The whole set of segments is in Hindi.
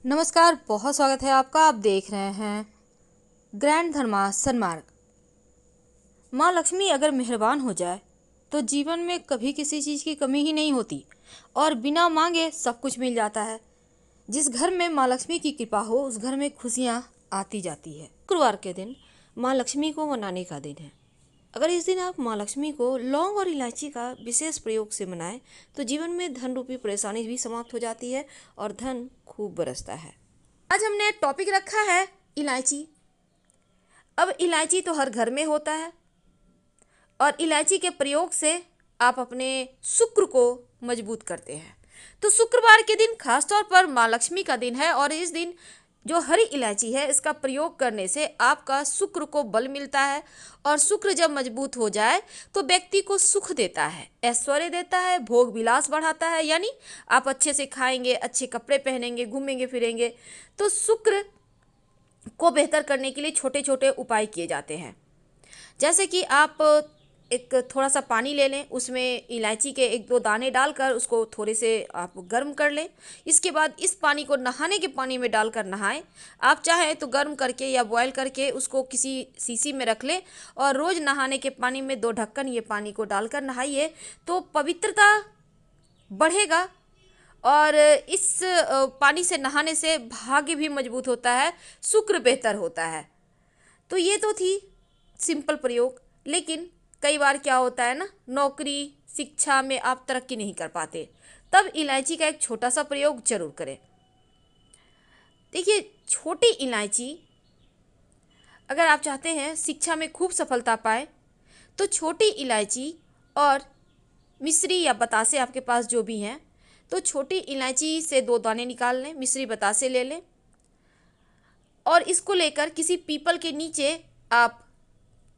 नमस्कार, बहुत स्वागत है आपका। आप देख रहे हैं ग्रैंड धर्मा सन्मार्ग। माँ लक्ष्मी अगर मेहरबान हो जाए तो जीवन में कभी किसी चीज़ की कमी ही नहीं होती और बिना मांगे सब कुछ मिल जाता है। जिस घर में माँ लक्ष्मी की कृपा हो उस घर में खुशियाँ आती जाती है। शुक्रवार के दिन माँ लक्ष्मी को मनाने का दिन है। अगर इस दिन आप माँ लक्ष्मी को लौंग और इलायची का विशेष प्रयोग से मनाएं तो जीवन में धन रूपी परेशानी भी समाप्त हो जाती है और धन खूब बरसता है। आज हमने टॉपिक रखा है इलायची। अब इलायची तो हर घर में होता है और इलायची के प्रयोग से आप अपने शुक्र को मजबूत करते हैं। तो शुक्रवार के दिन खास तौर पर माँ लक्ष्मी का दिन है और इस दिन जो हरी इलायची है इसका प्रयोग करने से आपका शुक्र को बल मिलता है और शुक्र जब मजबूत हो जाए तो व्यक्ति को सुख देता है, ऐश्वर्य देता है, भोग विलास बढ़ाता है। यानी आप अच्छे से खाएंगे, अच्छे कपड़े पहनेंगे, घूमेंगे फिरेंगे। तो शुक्र को बेहतर करने के लिए छोटे छोटे उपाय किए जाते हैं। जैसे कि आप एक थोड़ा सा पानी ले लें, उसमें इलायची के एक दो दाने डालकर उसको थोड़े से आप गर्म कर लें। इसके बाद इस पानी को नहाने के पानी में डालकर नहाएं। आप चाहें तो गर्म करके या बॉयल करके उसको किसी शीशी में रख लें और रोज़ नहाने के पानी में 2 ढक्कन ये पानी को डालकर नहाइए तो पवित्रता बढ़ेगा। और इस पानी से नहाने से भाग्य भी मजबूत होता है, शुक्र बेहतर होता है। तो ये तो थी सिंपल प्रयोग। लेकिन कई बार क्या होता है ना, नौकरी शिक्षा में आप तरक्की नहीं कर पाते, तब इलायची का एक छोटा सा प्रयोग जरूर करें। देखिए, छोटी इलायची अगर आप चाहते हैं शिक्षा में खूब सफलता पाए तो छोटी इलायची और मिश्री या बतासे आपके पास जो भी हैं, तो छोटी इलायची से 2 दाने निकाल लें, मिश्री बतासे ले लें और इसको लेकर किसी पीपल के नीचे आप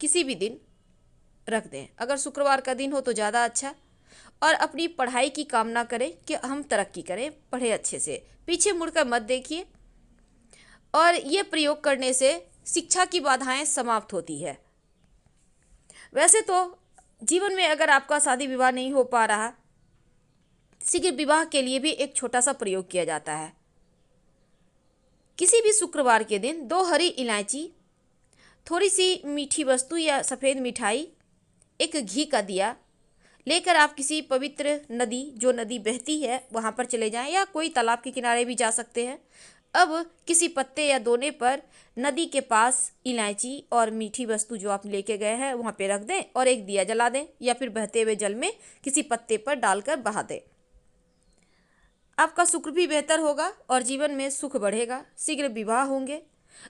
किसी भी दिन रख दें। अगर शुक्रवार का दिन हो तो ज़्यादा अच्छा। और अपनी पढ़ाई की कामना करें कि हम तरक्की करें, पढ़े अच्छे से, पीछे मुड़कर मत देखिए। और ये प्रयोग करने से शिक्षा की बाधाएं समाप्त होती है। वैसे तो जीवन में अगर आपका शादी विवाह नहीं हो पा रहा, शीघ्र विवाह के लिए भी एक छोटा सा प्रयोग किया जाता है। किसी भी शुक्रवार के दिन 2 हरी इलायची, थोड़ी सी मीठी वस्तु या सफ़ेद मिठाई, एक घी का दिया लेकर आप किसी पवित्र नदी, जो नदी बहती है वहाँ पर चले जाएं या कोई तालाब के किनारे भी जा सकते हैं। अब किसी पत्ते या दोने पर नदी के पास इलायची और मीठी वस्तु जो आप लेके गए हैं वहाँ पे रख दें और एक दिया जला दें या फिर बहते हुए जल में किसी पत्ते पर डालकर बहा दें। आपका शुक्र भी बेहतर होगा और जीवन में सुख बढ़ेगा, शीघ्र विवाह होंगे।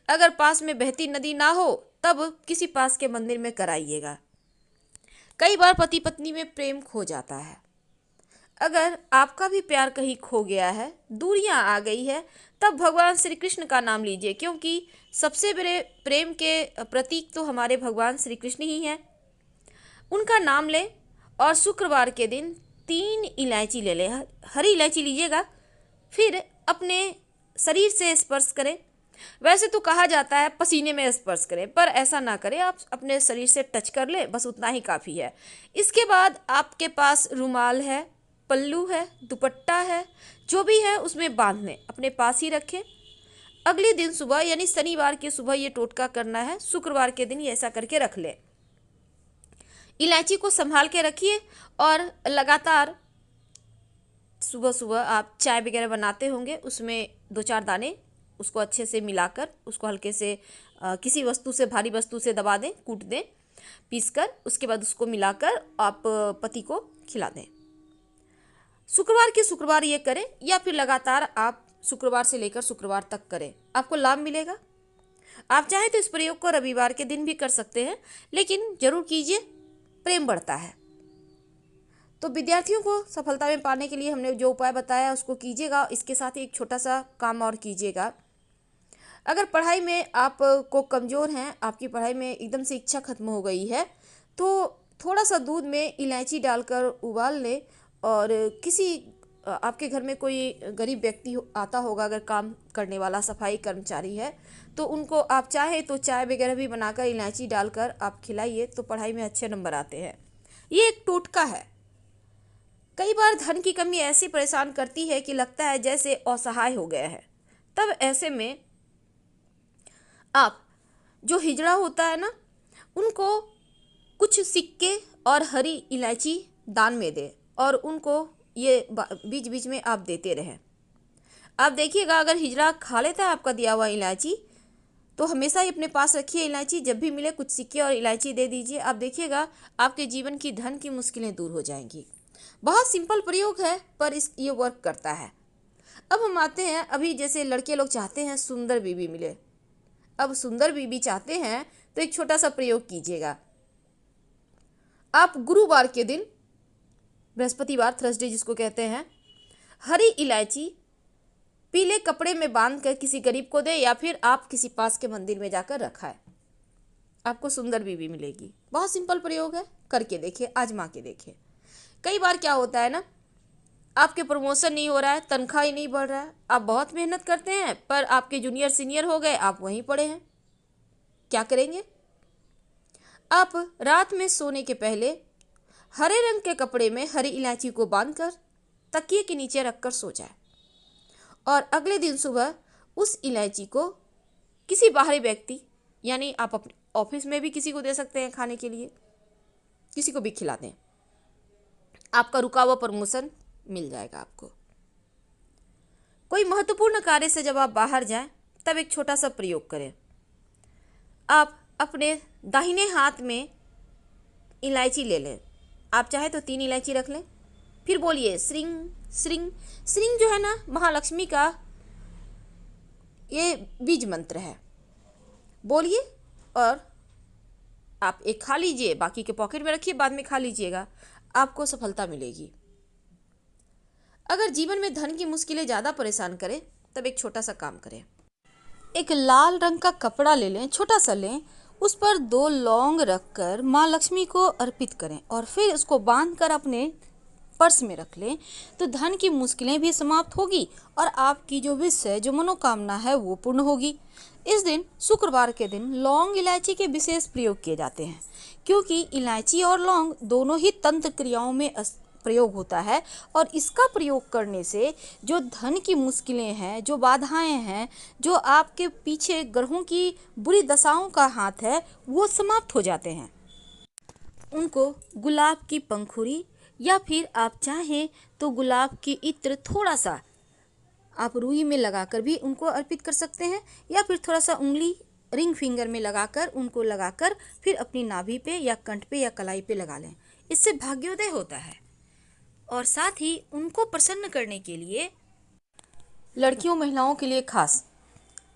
अगर पास में बहती नदी ना हो तब किसी पास के मंदिर में कराइएगा। कई बार पति पत्नी में प्रेम खो जाता है। अगर आपका भी प्यार कहीं खो गया है, दूरियां आ गई है, तब भगवान श्री कृष्ण का नाम लीजिए, क्योंकि सबसे बड़े प्रेम के प्रतीक तो हमारे भगवान श्री कृष्ण ही हैं। उनका नाम लें और शुक्रवार के दिन 3 इलायची ले लें, हरी इलायची लीजिएगा, फिर अपने शरीर से स्पर्श करें। वैसे तो कहा जाता है पसीने में स्पर्श करें, पर ऐसा ना करें, आप अपने शरीर से टच कर लें, बस उतना ही काफ़ी है। इसके बाद आपके पास रुमाल है, पल्लू है, दुपट्टा है, जो भी है उसमें बांध लें, अपने पास ही रखें। अगले दिन सुबह यानी शनिवार की सुबह ये टोटका करना है, शुक्रवार के दिन ये ऐसा करके रख लें। इलायची को संभाल के रखिए और लगातार सुबह सुबह आप चाय वगैरह बनाते होंगे, उसमें 2-4 दाने उसको अच्छे से मिलाकर उसको हल्के से किसी वस्तु से, भारी वस्तु से दबा दें, कूट दें, पीसकर। उसके बाद उसको मिलाकर आप पति को खिला दें। शुक्रवार के शुक्रवार ये करें या फिर लगातार आप शुक्रवार से लेकर शुक्रवार तक करें, आपको लाभ मिलेगा। आप चाहें तो इस प्रयोग को रविवार के दिन भी कर सकते हैं, लेकिन जरूर कीजिए, प्रेम बढ़ता है। तो विद्यार्थियों को सफलता में पाने के लिए हमने जो उपाय बताया उसको कीजिएगा। इसके साथ ही एक छोटा सा काम और कीजिएगा। अगर पढ़ाई में आप को कमज़ोर हैं, आपकी पढ़ाई में एकदम से इच्छा खत्म हो गई है, तो थोड़ा सा दूध में इलायची डालकर उबाल लें और किसी आपके घर में कोई गरीब व्यक्ति आता होगा, अगर काम करने वाला सफाई कर्मचारी है, तो उनको आप चाहे तो चाय वगैरह भी बनाकर इलायची डालकर आप खिलाइए, तो पढ़ाई में अच्छे नंबर आते हैं। ये एक टोटका है। कई बार धन की कमी ऐसी परेशान करती है कि लगता है जैसे असहाय हो गया है, तब ऐसे में आप जो हिजड़ा होता है ना, उनको कुछ सिक्के और हरी इलायची दान में दें और उनको ये बीच बीच में आप देते रहें। आप देखिएगा अगर हिजड़ा खा लेता है आपका दिया हुआ इलायची, तो हमेशा ही अपने पास रखिए इलायची। जब भी मिले कुछ सिक्के और इलायची दे दीजिए। आप देखिएगा आपके जीवन की धन की मुश्किलें दूर हो जाएंगी। बहुत सिंपल प्रयोग है पर ये वर्क करता है। अब हम आते हैं, अभी जैसे लड़के लोग चाहते हैं सुंदर बीवी मिले। अब सुंदर बीवी चाहते हैं तो एक छोटा सा प्रयोग कीजिएगा। आप गुरुवार के दिन, बृहस्पतिवार, थर्सडे जिसको कहते हैं, हरी इलायची पीले कपड़े में बांध कर किसी गरीब को दे या फिर आप किसी पास के मंदिर में जाकर रखाए। आपको सुंदर बीवी मिलेगी। बहुत सिंपल प्रयोग है, करके देखिए, आजमा के देखिए। कई बार क्या होता है ना, आपके प्रमोशन नहीं हो रहा है, तनख्वाह ही नहीं बढ़ रहा है, आप बहुत मेहनत करते हैं पर आपके जूनियर सीनियर हो गए, आप वहीं पड़े हैं। क्या करेंगे? आप रात में सोने के पहले हरे रंग के कपड़े में हरी इलायची को बांधकर तकिए के नीचे रखकर सो जाए और अगले दिन सुबह उस इलायची को किसी बाहरी व्यक्ति, यानी आप अपने ऑफिस में भी किसी को दे सकते हैं खाने के लिए, किसी को भी खिला दें। आपका रुका हुआ प्रमोशन मिल जाएगा आपको। कोई महत्वपूर्ण कार्य से जब आप बाहर जाएं तब एक छोटा सा प्रयोग करें। आप अपने दाहिने हाथ में इलायची ले लें। आप चाहे तो 3 इलायची रख लें। फिर बोलिए श्रिंग श्रिंग। श्रिंग जो है ना, महालक्ष्मी का ये बीज मंत्र है। बोलिए और आप एक खा लीजिए, बाकी के पॉकेट में रखिए, बाद में खा लीजिएगा, आपको सफलता मिलेगी। अगर जीवन में धन की मुश्किलें ज़्यादा परेशान करें तब एक छोटा सा काम करें। एक लाल रंग का कपड़ा ले लें, छोटा सा लें, उस पर 2 लौंग रखकर माँ लक्ष्मी को अर्पित करें और फिर उसको बांधकर अपने पर्स में रख लें, तो धन की मुश्किलें भी समाप्त होगी और आपकी जो विश है, जो मनोकामना है, वो पूर्ण होगी। इस दिन, शुक्रवार के दिन, लौंग इलायची के विशेष प्रयोग किए जाते हैं, क्योंकि इलायची और लौंग दोनों ही तंत्र क्रियाओं में प्रयोग होता है और इसका प्रयोग करने से जो धन की मुश्किलें हैं, जो बाधाएं हैं, जो आपके पीछे ग्रहों की बुरी दशाओं का हाथ है, वो समाप्त हो जाते हैं। उनको गुलाब की पंखुड़ी या फिर आप चाहें तो गुलाब की इत्र थोड़ा सा आप रुई में लगाकर भी उनको अर्पित कर सकते हैं, या फिर थोड़ा सा उंगली रिंग फिंगर में लगाकर उनको लगाकर फिर अपनी नाभि पे या कंठ पे या कलाई पे लगा लें। इससे भाग्योदय होता है। और साथ ही उनको प्रसन्न करने के लिए लड़कियों महिलाओं के लिए खास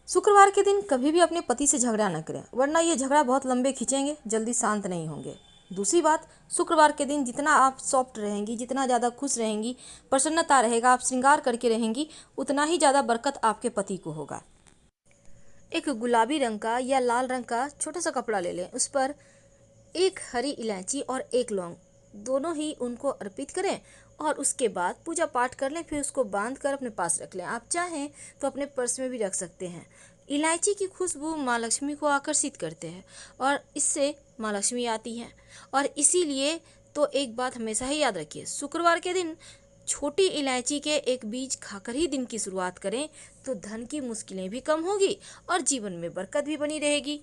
शुक्रवार के दिन कभी भी अपने पति से झगड़ा न करें, वरना ये झगड़ा बहुत लंबे खींचेंगे, जल्दी शांत नहीं होंगे। दूसरी बात, शुक्रवार के दिन जितना आप सॉफ्ट रहेंगी, जितना ज़्यादा खुश रहेंगी, प्रसन्नता रहेगा, आप श्रृंगार करके रहेंगी, उतना ही ज़्यादा बरकत आपके पति को होगा। एक गुलाबी रंग का या लाल रंग का छोटा सा कपड़ा ले लें, उस पर 1 हरी इलायची और 1 लौंग, दोनों ही उनको अर्पित करें और उसके बाद पूजा पाठ कर लें। फिर उसको बांध कर अपने पास रख लें। आप चाहें तो अपने पर्स में भी रख सकते हैं। इलायची की खुशबू माँ लक्ष्मी को आकर्षित करते हैं और इससे माँ लक्ष्मी आती हैं। और इसीलिए तो एक बात हमेशा ही याद रखिए, शुक्रवार के दिन छोटी इलायची के एक बीज खाकर ही दिन की शुरुआत करें, तो धन की मुश्किलें भी कम होगी और जीवन में बरकत भी बनी रहेगी।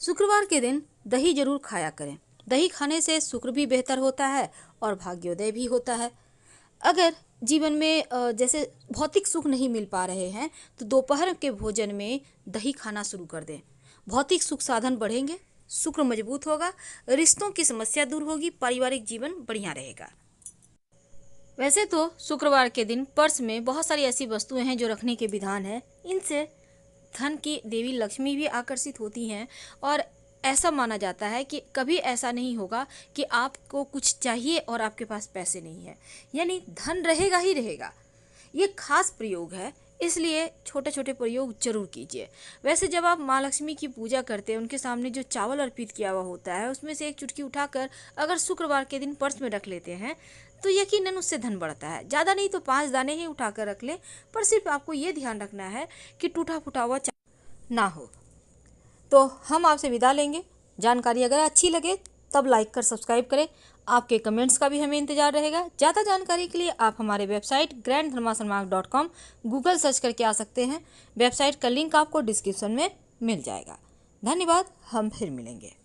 शुक्रवार के दिन दही जरूर खाया करें। दही खाने से शुक्र भी बेहतर होता है और भाग्योदय भी होता है। अगर जीवन में जैसे भौतिक सुख नहीं मिल पा रहे हैं, तो दोपहर के भोजन में दही खाना शुरू कर दें। भौतिक सुख साधन बढ़ेंगे, शुक्र मजबूत होगा, रिश्तों की समस्या दूर होगी, पारिवारिक जीवन बढ़िया रहेगा। वैसे तो शुक्रवार के दिन पर्स में बहुत सारी ऐसी वस्तुएं हैं जो रखने के विधान है। इनसे धन की देवी लक्ष्मी भी आकर्षित होती हैं और ऐसा माना जाता है कि कभी ऐसा नहीं होगा कि आपको कुछ चाहिए और आपके पास पैसे नहीं है, यानी धन रहेगा ही रहेगा। ये खास प्रयोग है, इसलिए छोटे छोटे प्रयोग जरूर कीजिए। वैसे जब आप माँ लक्ष्मी की पूजा करते हैं, उनके सामने जो चावल अर्पित किया हुआ होता है, उसमें से एक चुटकी उठाकर अगर शुक्रवार के दिन पर्स में रख लेते हैं, तो यकीनन उससे धन बढ़ता है। ज़्यादा नहीं तो 5 दाने ही उठाकर रख लें, पर सिर्फ आपको ये ध्यान रखना है कि टूटा फूटा हुआ ना हो। तो हम आपसे विदा लेंगे। जानकारी अगर अच्छी लगे तब लाइक कर सब्सक्राइब करें। आपके कमेंट्स का भी हमें इंतजार रहेगा। ज़्यादा जानकारी के लिए आप हमारे वेबसाइट granddharmassanmark.com गूगल सर्च करके आ सकते हैं। वेबसाइट का लिंक आपको डिस्क्रिप्शन में मिल जाएगा। धन्यवाद, हम फिर मिलेंगे।